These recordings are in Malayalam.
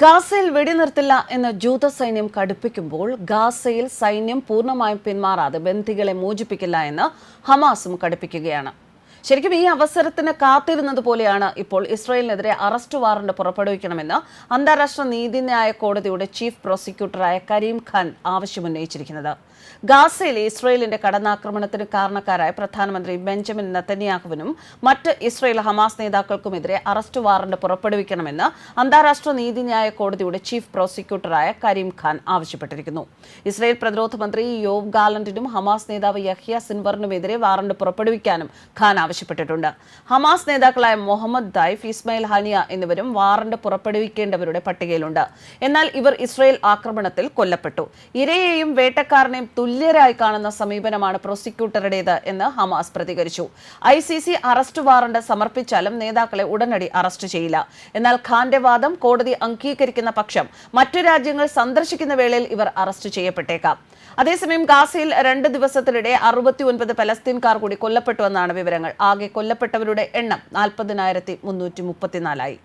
ഗാസയിൽ വെടിനിർത്തില്ല എന്ന് ജൂത സൈന്യം കടുപ്പിക്കുമ്പോൾ ഗാസയിൽ സൈന്യം പൂർണ്ണമായും പിന്മാറാതെ ബന്ദികളെ മോചിപ്പിക്കില്ല എന്ന് ഹമാസും കടുപ്പിക്കുകയാണ്. ശരിക്കും ഈ അവസരത്തിന് കാത്തിരുന്നത് പോലെയാണ് ഇപ്പോൾ ഇസ്രായേലിനെതിരെ അറസ്റ്റ് വാറന്റ് പുറപ്പെടുവിക്കണമെന്ന് അന്താരാഷ്ട്ര നീതിന്യായ കോടതിയുടെ ചീഫ് പ്രോസിക്യൂട്ടറായ കരീം ഖാൻ ആവശ്യമുന്നയിച്ചിരിക്കുന്നത്. ഗാസയിലെ ഇസ്രായേലിന്റെ കടന്നാക്രമണത്തിന് കാരണക്കാരായ പ്രധാനമന്ത്രി ബെഞ്ചമിൻ നെതന്യാഹുവിനും മറ്റ് ഇസ്രായേൽ ഹമാസ് നേതാക്കൾക്കുമെതിരെ അറസ്റ്റ് വാറന്റ് പുറപ്പെടുവിക്കണമെന്ന് അന്താരാഷ്ട്ര നീതിന്യായ കോടതിയുടെ ചീഫ് പ്രോസിക്യൂട്ടറായ കരീം ഖാൻ ആവശ്യപ്പെട്ടിരിക്കുന്നു. ഇസ്രായേൽ പ്രതിരോധ മന്ത്രി യോവ് ഗാലന്റിനും ഹമാസ് നേതാവ് യഹ്യ സിൻവറിനുമെതിരെ വാറന്റ് പുറപ്പെടുവിക്കാനും ഖാൻ ആവശ്യപ്പെട്ടിട്ടുണ്ട്. ഹമാസ് നേതാക്കളായ മുഹമ്മദ് ദൈഫ്, ഇസ്മായിൽ ഹാനിയ എന്നിവരും വാറന്റ് പുറപ്പെടുവിക്കേണ്ടവരുടെ പട്ടികയിലുണ്ട്. എന്നാൽ ഇവർ ഇസ്രായേൽ ആക്രമണത്തിൽ കൊല്ലപ്പെട്ടു. ഇരയെയും വേട്ടക്കാരനെയും തുല്യരായി കാണുന്ന സമീപനമാണ് പ്രോസിക്യൂട്ടറുടേത് എന്ന് ഹമാസ് പ്രതികരിച്ചു. ICC അറസ്റ്റ് വാറന്റ് സമർപ്പിച്ചാലും നേതാക്കളെ ഉടനടി അറസ്റ്റ് ചെയ്യില്ല. എന്നാൽ ഖാന്റെ വാദം കോടതി അംഗീകരിക്കുന്ന പക്ഷം മറ്റു രാജ്യങ്ങൾ സന്ദർശിക്കുന്ന വേളയിൽ ഇവർ അറസ്റ്റ് ചെയ്യപ്പെട്ടേക്കാം. അതേസമയം ഗാസയിൽ 2 ദിവസത്തിനിടെ 69 പലസ്തീൻകാർ കൂടി കൊല്ലപ്പെട്ടുവെന്നാണ് വിവരങ്ങൾ. ആകെ കൊല്ലപ്പെട്ടവരുടെ എണ്ണം 40,334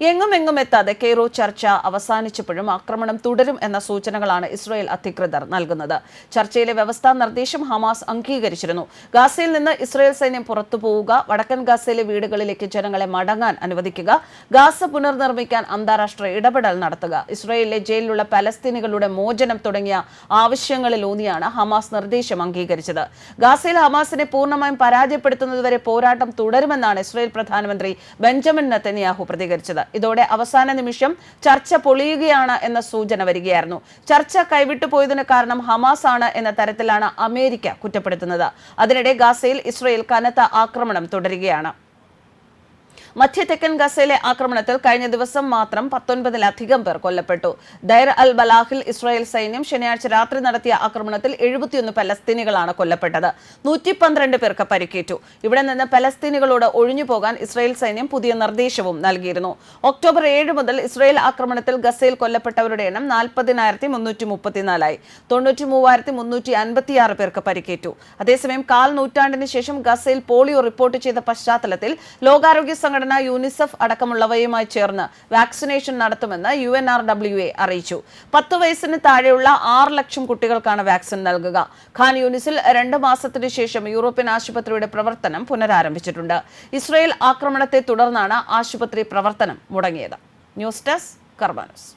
എങ്ങും എത്താതെ കെയ്റോ ചർച്ച അവസാനിച്ചപ്പോഴും ആക്രമണം തുടരും എന്ന സൂചനകളാണ് ഇസ്രായേൽ അധികൃതർ നൽകുന്നത്. ചർച്ചയിലെ വ്യവസ്ഥാ നിർദ്ദേശം ഹമാസ് അംഗീകരിച്ചിരുന്നു. ഗാസയിൽ നിന്ന് ഇസ്രായേൽ സൈന്യം പുറത്തു പോവുക, വടക്കൻ ഗാസയിലെ വീടുകളിലേക്ക് ജനങ്ങളെ മടങ്ങാൻ അനുവദിക്കുക, ഗാസ പുനർനിർമ്മിക്കാൻ അന്താരാഷ്ട്ര ഇടപെടൽ നടത്തുക, ഇസ്രായേലിലെ ജയിലിലുള്ള പലസ്തീനികളുടെ മോചനം തുടങ്ങിയ ആവശ്യങ്ങളിലൂന്നിയാണ് ഹമാസ് നിർദ്ദേശം അംഗീകരിച്ചത്. ഗാസയിൽ ഹമാസിനെ പൂർണ്ണമായും പരാജയപ്പെടുത്തുന്നതുവരെ പോരാട്ടം തുടരുമെന്നാണ് ഇസ്രായേൽ പ്രധാനമന്ത്രി ബെഞ്ചമിൻ നെതന്യാഹു പ്രതികരിച്ചത്. ഇതോടെ അവസാന നിമിഷം ചർച്ച പൊളിയുകയാണ് എന്ന സൂചന വരികയായിരുന്നു. ചർച്ച കൈവിട്ടു പോയതിന് കാരണം ഹമാസ് ആണ് എന്ന തരത്തിലാണ് അമേരിക്ക കുറ്റപ്പെടുത്തുന്നത്. അതിനിടെ ഗാസയിൽ ഇസ്രായേൽ കനത്ത ആക്രമണം തുടരുകയാണ്. മധ്യ തെക്കൻ ഗസയിലെ ആക്രമണത്തിൽ കഴിഞ്ഞ ദിവസം മാത്രം 19-ലധികം പേർ കൊല്ലപ്പെട്ടു. ദൈർ അൽ ബലാഹിൽ ഇസ്രായേൽ സൈന്യം ശനിയാഴ്ച രാത്രി നടത്തിയ ആക്രമണത്തിൽ 71 പലസ്തീനികളാണ് കൊല്ലപ്പെട്ടത്. 112 പേർക്ക് പരിക്കേറ്റു. ഇവിടെ നിന്ന് പലസ്തീനികളോട് ഒഴിഞ്ഞുപോകാൻ ഇസ്രായേൽ സൈന്യം പുതിയ നിർദ്ദേശവും നൽകിയിരുന്നു. ഒക്ടോബർ 7 മുതൽ ഇസ്രായേൽ ആക്രമണത്തിൽ ഗസയിൽ കൊല്ലപ്പെട്ടവരുടെ എണ്ണം 40,334 93,356 പേർക്ക് പരിക്കേറ്റു. അതേസമയം 1/4 നൂറ്റാണ്ടിന് ശേഷം ഗസയിൽ പോളിയോ റിപ്പോർട്ട് ചെയ്ത പശ്ചാത്തലത്തിൽ ലോകാരോഗ്യ യൂണിസെഫ് അടക്കമുള്ളവയുമായി ചേർന്ന് വാക്സിനേഷൻ നടത്തുമെന്ന് UNRWA അറിയിച്ചു. 10 വയസ്സിന് താഴെയുള്ള 6 ലക്ഷം കുട്ടികൾക്കാണ് വാക്സിൻ നൽകുക. ഖാൻ യൂണിസിൽ 2 മാസത്തിനു ശേഷം യൂറോപ്യൻ ആശുപത്രിയുടെ പ്രവർത്തനം പുനരാരംഭിച്ചിട്ടുണ്ട്. ഇസ്രായേൽ ആക്രമണത്തെ തുടർന്നാണ് ആശുപത്രി പ്രവർത്തനം മുടങ്ങിയത്. ന്യൂസ് ഡെസ്ക് കർമ്മ ന്യൂസ്.